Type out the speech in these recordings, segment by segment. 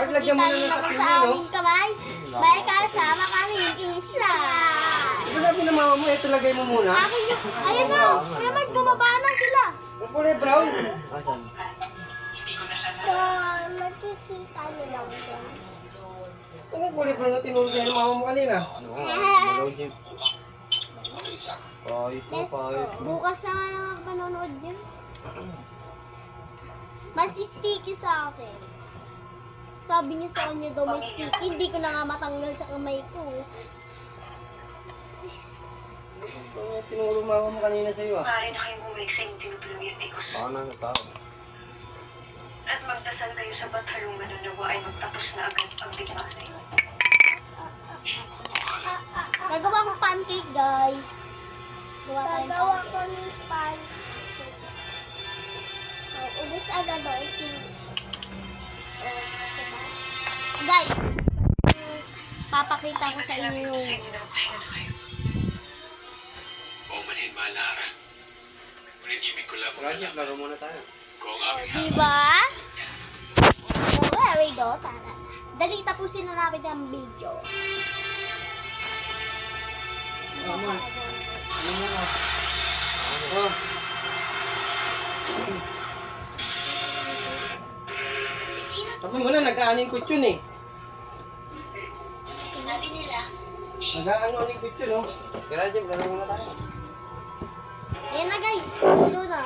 Paglagyan mo na ng Kita sakyan sa mo, no? aming kamay. May kasama kami isla. Sabi ng mama mo, ito lagay mo muna. Akin yung, ayun na, Kuya Mark, bumaba na sila. Ang kulay brown. Asan? So, makikita nyo lang din. Ito ang kulay brown na tinuro sa'yo ng mama mo kanina. Ano nga? Maload niya. Kahit po, Let's go. kahit. Bukas na nga lang ako panonood yun. Mas sticky sa akin. Sabi niya sa kanya daw may sticky. Hindi ko na nga matanggal sa kamay ko. Ito ang tinuro mama mo kanina sa'yo, ah. Maaari na kayong bumalik sa inyong tinutulong yung Diyos. Baka na ng tao. At magdasal kayo sa bathalungan na nawa ay magtapos na agad ang digmanin. Nagawa ko pancake, guys. Gagawa ko ng pancake. Ubus agad o ikinis. Guys, papakita ko sa inyo yung... Sa inyo na magpahinga na kayo. Paumanhin, mahal na Ara. Ngunit ibig ko lang Project, laro muna tayo. kung ang aming Diba? So, there we go. Tara. Dali, tapusin na natin ang video. Mama. Ano mo, ah? Oh. Sabi mo na, nag-aaning kutsyon eh. Sinabi nila, Nag-aaning kutsyon, oh. Project, laro muna tayo. Ayan na, guys. Tulo na.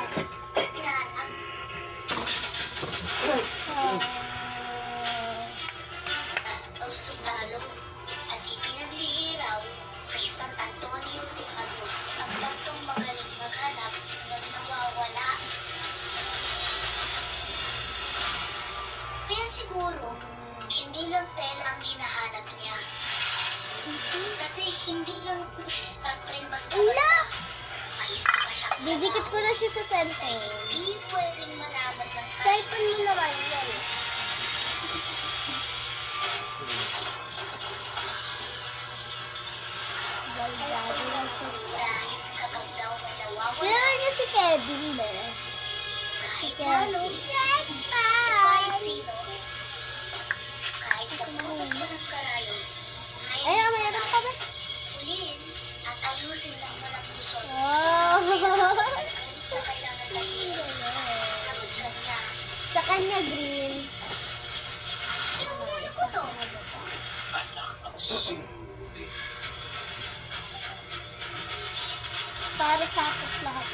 Ang sundalo at ipinaglihiraw kay San Antonio de Padua ang santong magaling maghanap ng nawawala. Kaya siguro, hindi lang tela ang hinahanap niya. Kasi hindi lang sastre basta-basta. May isa pa siyang Didikit ko na siya sa cellphone. hindi pwedeng malaman ng Cellphone mo naman yan. dahil kapag daw may nawawala. Kailangan niya si Kevin, be. Kahit Kevin. ano, kahit sino, kahit kaputos mo ng karayom, Ayun, mayroon pa ba? huliin at ayusin ng walang lusot. Wow. Sa kailangan tahimik, sagot ka niya. Sa kanya, green. Inuuli ko to. Para sa akin lahat.